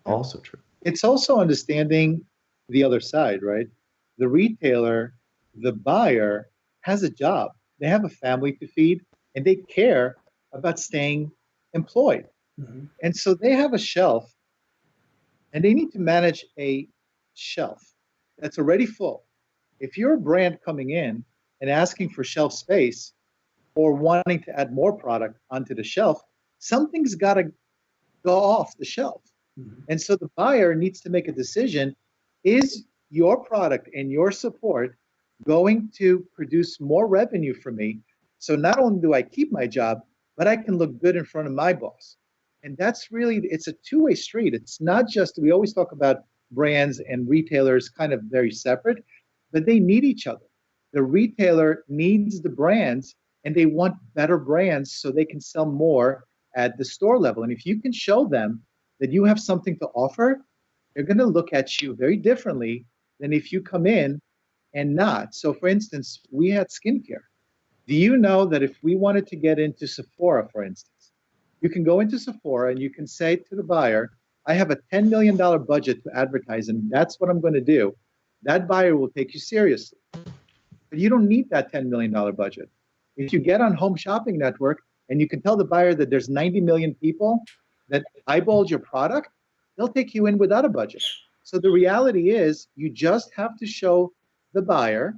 Also true. It's also understanding the other side, right? The retailer, the buyer has a job. They have a family to feed and they care about staying employed. Mm-hmm. And so they have a shelf and they need to manage a shelf that's already full. If you're a brand coming in and asking for shelf space or wanting to add more product onto the shelf, something's got to go off the shelf. Mm-hmm. And so the buyer needs to make a decision. Is your product and your support going to produce more revenue for me? So not only do I keep my job, but I can look good in front of my boss. And that's really, it's a two-way street. It's not just, we always talk about brands and retailers kind of very separate, but they need each other. The retailer needs the brands and they want better brands so they can sell more at the store level. And if you can show them that you have something to offer, they're going to look at you very differently than if you come in and not. So for instance, we had skincare. Do you know that if we wanted to get into Sephora, for instance, you can go into Sephora and you can say to the buyer, I have a $10 million budget to advertise, and that's what I'm going to do. That buyer will take you seriously. But you don't need that $10 million budget. If you get on Home Shopping Network and you can tell the buyer that there's 90 million people that eyeballed your product, they'll take you in without a budget. So the reality is you just have to show the buyer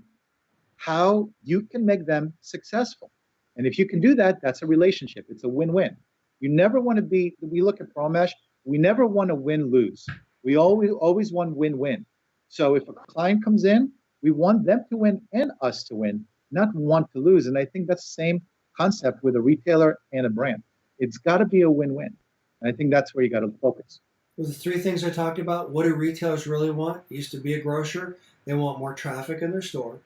how you can make them successful. And if you can do that, that's a relationship. It's a win-win. You never want to be, we look at ProMesh, we never want to win-lose. We always want win-win. So if a client comes in, we want them to win and us to win, not want to lose. And I think that's the same concept with a retailer and a brand. It's got to be a win-win. And I think that's where you got to focus. Well, the three things I talked about, what do retailers really want? Used to be a grocer. They want more traffic in their store.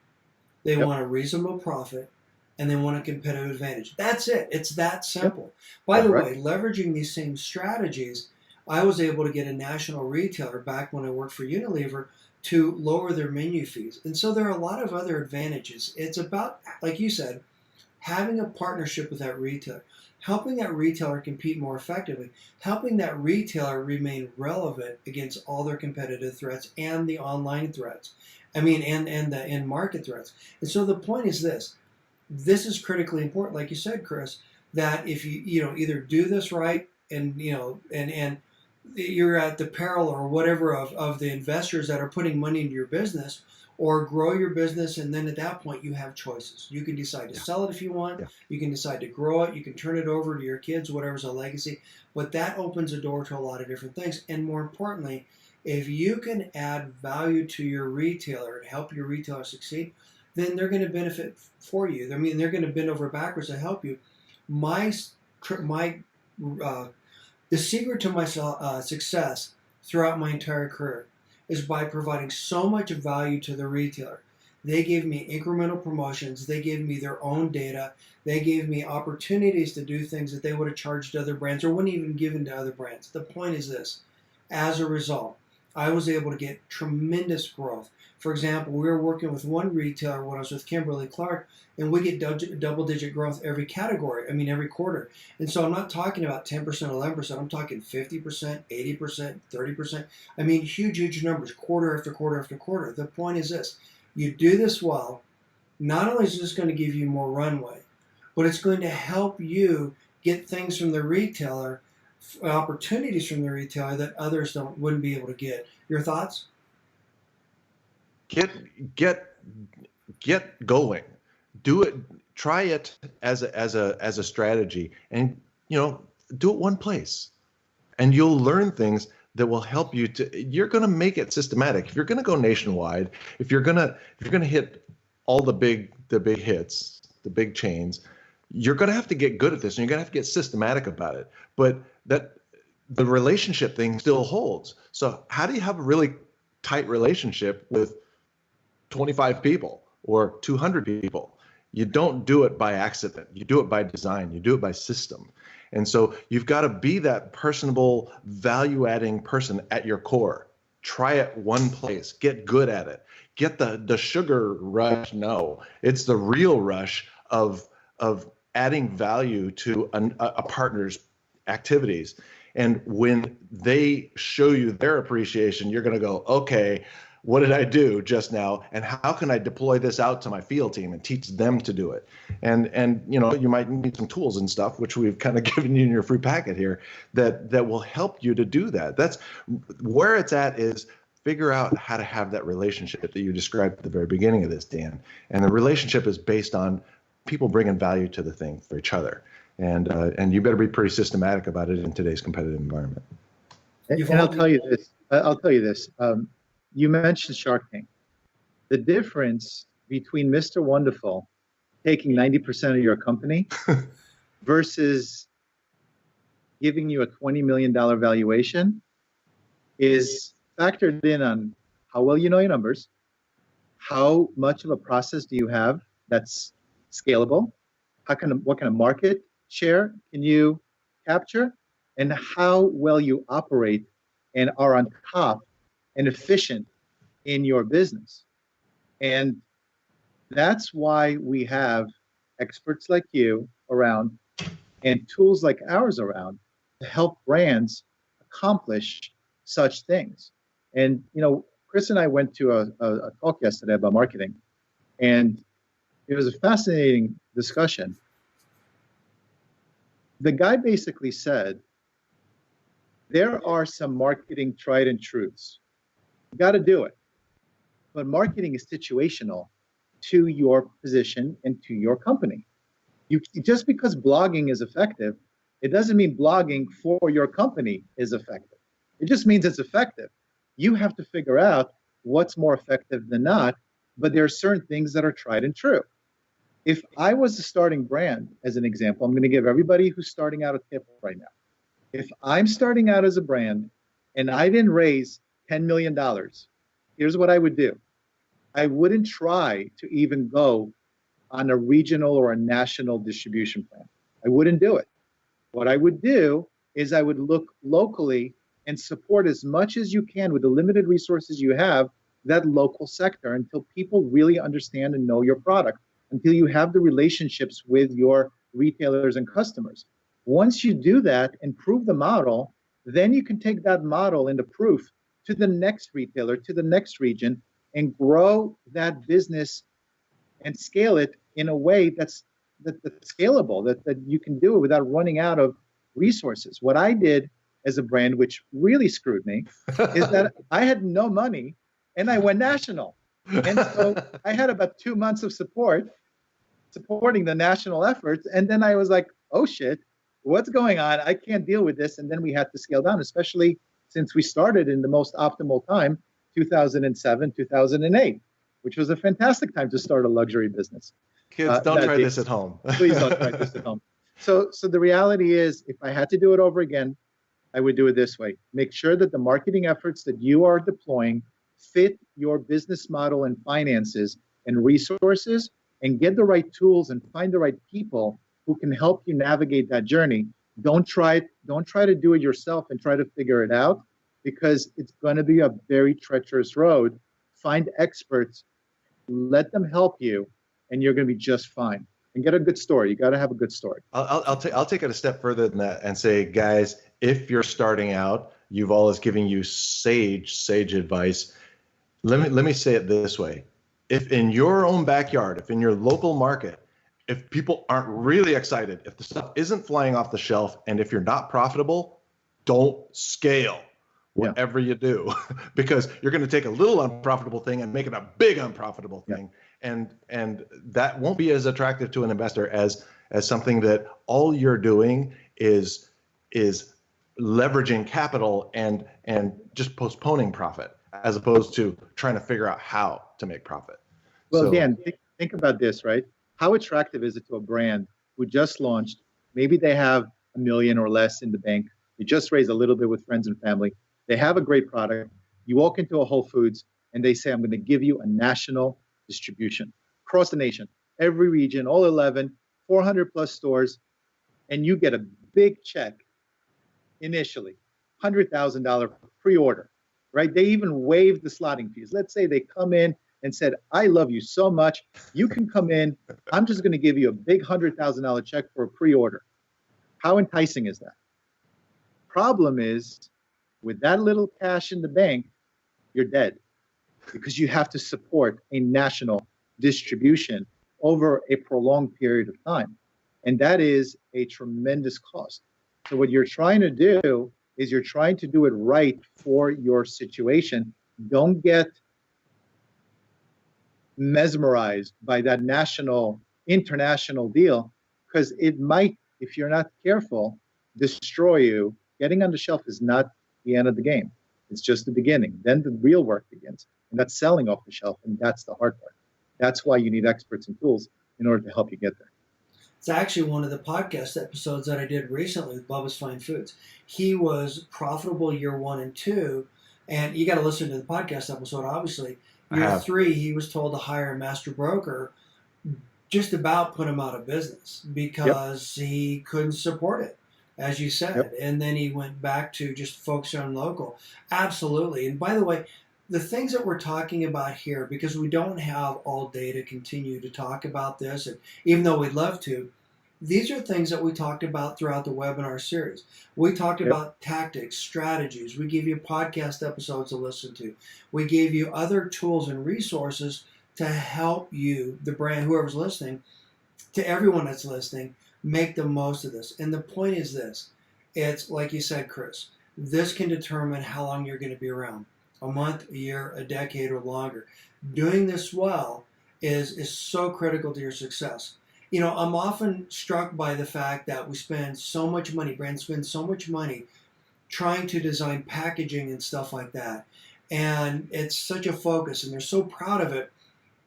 They want a reasonable profit, and they want a competitive advantage. That's it. It's that simple. By the way, leveraging these same strategies, I was able to get a national retailer back when I worked for Unilever to lower their menu fees. And so there are a lot of other advantages. It's about, like you said, having a partnership with that retailer, helping that retailer compete more effectively, helping that retailer remain relevant against all their competitive threats and the online threats. And the in-market threats. And so the point is this is critically important, like you said, Chris, that if you either do this right and you're at the peril or whatever of the investors that are putting money into your business, or grow your business, and then at that point you have choices. You can decide to sell it if you want, you can decide to grow it, you can turn it over to your kids, whatever's a legacy, but that opens the door to a lot of different things. And more importantly, if you can add value to your retailer and help your retailer succeed, then they're going to benefit for you. I mean, they're going to bend over backwards to help you. The secret to my success throughout my entire career is by providing so much value to the retailer. They gave me incremental promotions. They gave me their own data. They gave me opportunities to do things that they would have charged other brands or wouldn't even given to other brands. The point is this. As a result, I was able to get tremendous growth. For example, we were working with one retailer when I was with Kimberly-Clark, and we get double-digit growth every category, every quarter. And so I'm not talking about 10%, 11%. I'm talking 50%, 80%, 30%. Huge numbers, quarter after quarter after quarter. The point is this. You do this well, not only is this going to give you more runway, but it's going to help you get things from the retailer, opportunities from the retailer that others wouldn't be able to get. Your thoughts? Get going. Do it. Try it as a strategy, and do it one place, and you'll learn things that will help you to. You're going to make it systematic. If you're going to go nationwide, if you're going to hit all the big hits, the big chains, you're going to have to get good at this, and you're going to have to get systematic about it. But that the relationship thing still holds. So how do you have a really tight relationship with 25 people or 200 people? You don't do it by accident. You do it by design. You do it by system. And so you've got to be that personable, value-adding person at your core. Try it one place. Get good at it. Get the sugar rush. No, it's the real rush of adding value to a partner's activities. And when they show you their appreciation, you're going to go, okay, what did I do just now? And how can I deploy this out to my field team and teach them to do it? And you might need some tools and stuff, which we've kind of given you in your free packet here, that will help you to do that. That's where it's at, is figure out how to have that relationship that you described at the very beginning of this, Dan. And the relationship is based on people bringing value to the thing for each other. And you better be pretty systematic about it in today's competitive environment. And I'll tell you this. You mentioned Shark Tank. The difference between Mr. Wonderful taking 90% of your company versus giving you a $20 million valuation is factored in on how well you know your numbers, how much of a process do you have that's scalable, what kind of market share can you capture, and how well you operate and are on top and efficient in your business. And that's why we have experts like you around and tools like ours around to help brands accomplish such things. And Chris and I went to a talk yesterday about marketing, and it was a fascinating discussion. The guy basically said, There are some marketing tried and truths. You got to do it. But marketing is situational to your position and to your company. Just because blogging is effective, it doesn't mean blogging for your company is effective. It just means it's effective. You have to figure out what's more effective than not, but there are certain things that are tried and true. If I was a starting brand, as an example, I'm going to give everybody who's starting out a tip right now. If I'm starting out as a brand and I didn't raise $10 million, here's what I would do. I wouldn't try to even go on a regional or a national distribution plan. I wouldn't do it. What I would do is I would look locally and support as much as you can with the limited resources you have that local sector until people really understand and know your product, until you have the relationships with your retailers and customers. Once you do that and prove the model, then you can take that model into proof to the next retailer, to the next region, and grow that business and scale it in a way that's scalable, that you can do it without running out of resources. What I did as a brand, which really screwed me, is that I had no money and I went national. And so I had about 2 months of supporting the national efforts. And then I was like, oh shit, what's going on? I can't deal with this. And then we had to scale down, especially since we started in the most optimal time, 2007, 2008, which was a fantastic time to start a luxury business. Kids, don't try this at home. Please don't try this at home. So the reality is, if I had to do it over again, I would do it this way. Make sure that the marketing efforts that you are deploying fit your business model and finances and resources, and get the right tools and find the right people who can help you navigate that journey. Don't try to do it yourself and try to figure it out, because it's going to be a very treacherous road. Find experts, let them help you, and you're going to be just fine. And get a good story. You got to have a good story. I'll take it a step further than that and say, guys, if you're starting out, Yuval is giving you sage advice. Let me say it this way. If in your own backyard, if in your local market, if people aren't really excited, if the stuff isn't flying off the shelf, and if you're not profitable, don't scale whatever you do, because you're going to take a little unprofitable thing and make it a big unprofitable thing. And that won't be as attractive to an investor as something that all you're doing is leveraging capital and just postponing profit, as opposed to trying to figure out how to make profit. Well, Dan, think about this, right? How attractive is it to a brand who just launched? Maybe they have $1 million or less in the bank. They just raised a little bit with friends and family. They have a great product. You walk into a Whole Foods and they say, I'm going to give you a national distribution across the nation, every region, all 11, 400 plus stores, and you get a big check initially, $100,000 pre-order, right? They even waived the slotting fees. Let's say they come in and said, I love you so much. You can come in. I'm just going to give you a big $100,000 check for a pre-order. How enticing is that? Problem is, with that little cash in the bank, you're dead, because you have to support a national distribution over a prolonged period of time. And that is a tremendous cost. So what you're trying to do is you're trying to do it right for your situation. Don't get mesmerized by that international deal, because it might, if you're not careful, destroy you. Getting on the shelf is not the end of the game. It's just the beginning. Then the real work begins, and that's selling off the shelf, and that's the hard part. That's why you need experts and tools in order to help you get there. It's actually one of the podcast episodes that I did recently with Bubba's Fine Foods. He was profitable year 1 and 2, and you got to listen to the podcast episode, obviously. Year 3, he was told to hire a master broker, just about put him out of business because he couldn't support it, as you said. And then he went back to just focusing on local. Absolutely. And by the way, the things that we're talking about here, because we don't have all day to continue to talk about this, and even though we'd love to, these are things that we talked about throughout the webinar series. We talked about tactics, strategies. We gave you podcast episodes to listen to. We gave you other tools and resources to help you, the brand, whoever's listening, to everyone that's listening, make the most of this. And the point is this. It's like you said, Chris, this can determine how long you're going to be around. A month, a year, a decade, or longer. Doing this well is so critical to your success. I'm often struck by the fact that we spend so much money, brands spend so much money trying to design packaging and stuff like that. And it's such a focus, and they're so proud of it.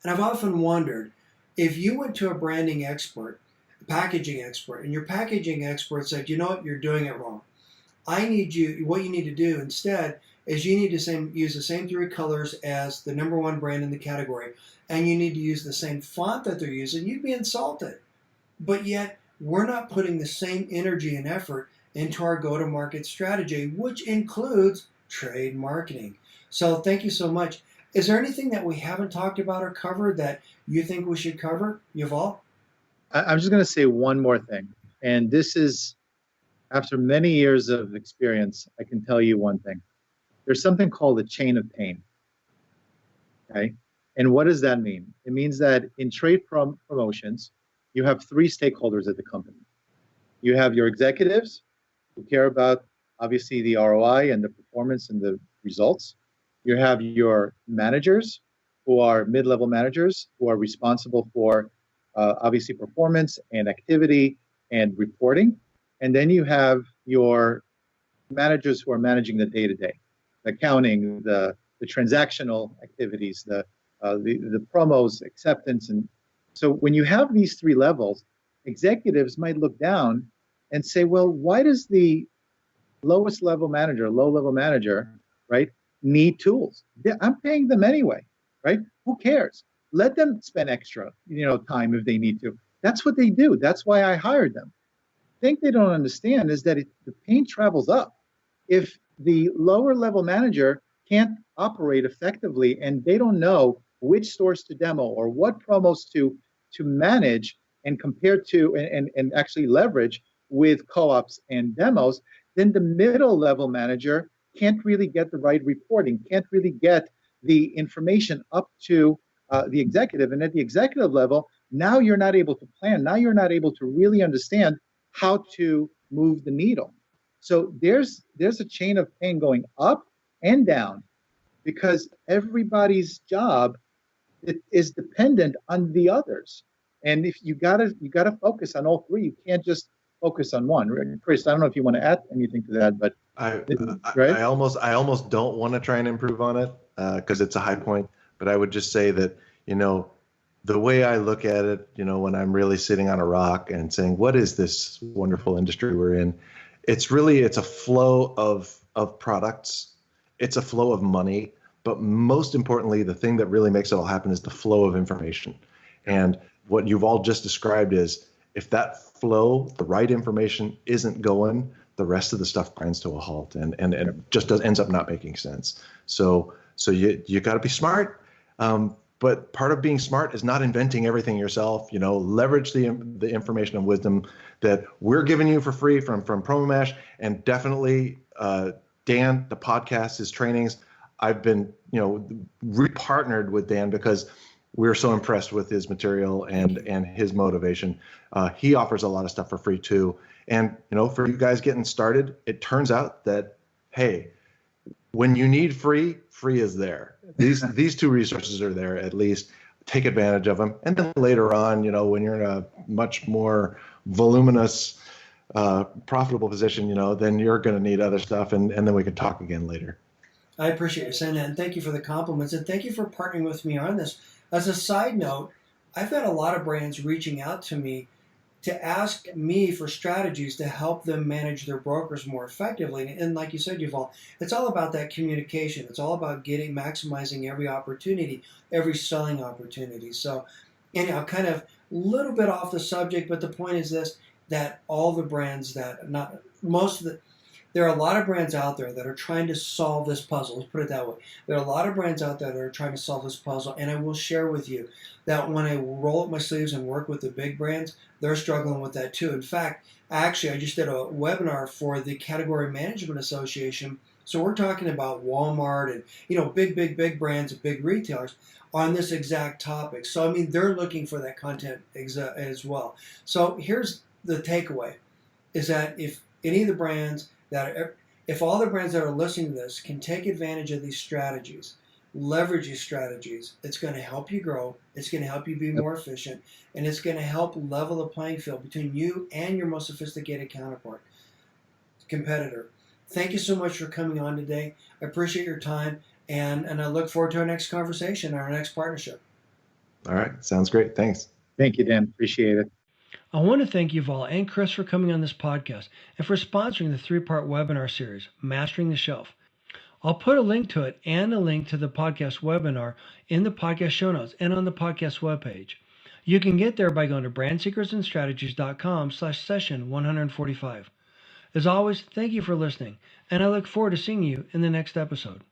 And I've often wondered, if you went to a branding expert, a packaging expert, and your packaging expert said, you know what, you're doing it wrong. What you need to do instead is you need to use the same three colors as the number one brand in the category, and you need to use the same font that they're using. You'd be insulted. But yet, we're not putting the same energy and effort into our go-to-market strategy, which includes trade marketing. So thank you so much. Is there anything that we haven't talked about or covered that you think we should cover, Yuval? I'm just going to say one more thing. And this is, after many years of experience, I can tell you one thing. There's something called a chain of pain. Okay? And what does that mean? It means that in trade promotions, you have three stakeholders at the company. You have your executives who care about, obviously, the ROI and the performance and the results. You have your managers, who are mid-level managers, who are responsible for, obviously, performance and activity and reporting. And then you have your managers who are managing the day-to-day, the accounting, the transactional activities, the promos, acceptance. And so when you have these three levels, executives might look down and say, well, why does the lowest level manager, low level manager, right, need tools? I'm paying them anyway, right? Who cares? Let them spend extra, time if they need to. That's what they do. That's why I hired them. The thing they don't understand is that the pain travels up. If the lower level manager can't operate effectively and they don't know which stores to demo or what promos to manage and compare to and actually leverage with co-ops and demos, then the middle level manager can't really get the right reporting, can't really get the information up to the executive. And at the executive level, now you're not able to plan. Now you're not able to really understand how to move the needle. So there's a chain of pain going up and down because everybody's job is dependent on the others. And if you gotta focus on all three, you can't just focus on one. Chris, I don't know if you want to add anything to that, but I almost don't want to try and improve on it because it's a high point. But I would just say that, the way I look at it, when I'm really sitting on a rock and saying, what is this wonderful industry we're in? It's a flow of products. It's a flow of money. But most importantly, the thing that really makes it all happen is the flow of information. And what you've all just described is if that flow, the right information isn't going, the rest of the stuff grinds to a halt and it just ends up not making sense. So you got to be smart. But part of being smart is not inventing everything yourself. Leverage the information and wisdom that we're giving you for free from PromoMash, and definitely Dan, the podcast, his trainings. I've been, repartnered with Dan because we're so impressed with his material and his motivation. He offers a lot of stuff for free too. And, for you guys getting started, it turns out that, hey, when you need free is there. These two resources are there at least. Take advantage of them. And then later on, when you're in a much more voluminous, profitable position, then you're going to need other stuff. And then we can talk again later. I appreciate you saying that, and thank you for the compliments, and thank you for partnering with me on this. As a side note, I've had a lot of brands reaching out to me to ask me for strategies to help them manage their brokers more effectively. And like you said, Yuval, it's all about that communication. It's all about maximizing every opportunity, every selling opportunity. So, kind of a little bit off the subject, but the point is this, that all the brands there are a lot of brands out there that are trying to solve this puzzle. Let's put it that way. There are a lot of brands out there that are trying to solve this puzzle, and I will share with you that when I roll up my sleeves and work with the big brands, they're struggling with that too. In fact, actually, I just did a webinar for the Category Management Association. So we're talking about Walmart and big brands and big retailers on this exact topic. So they're looking for that content as well. So here's the takeaway: is that if any of the brands that If all the brands that are listening to this can take advantage of these strategies, leverage these strategies, it's going to help you grow, it's going to help you be more efficient, and it's going to help level the playing field between you and your most sophisticated competitor. Thank you so much for coming on today. I appreciate your time, and I look forward to our next conversation, our next partnership. All right. Sounds great. Thanks. Thank you, Dan. Appreciate it. I want to thank Yuval and Chris for coming on this podcast and for sponsoring the 3-part webinar series, Mastering the Shelf. I'll put a link to it and a link to the podcast webinar in the podcast show notes and on the podcast webpage. You can get there by going to brandsecretsandstrategies.com/session 145. As always, thank you for listening, and I look forward to seeing you in the next episode.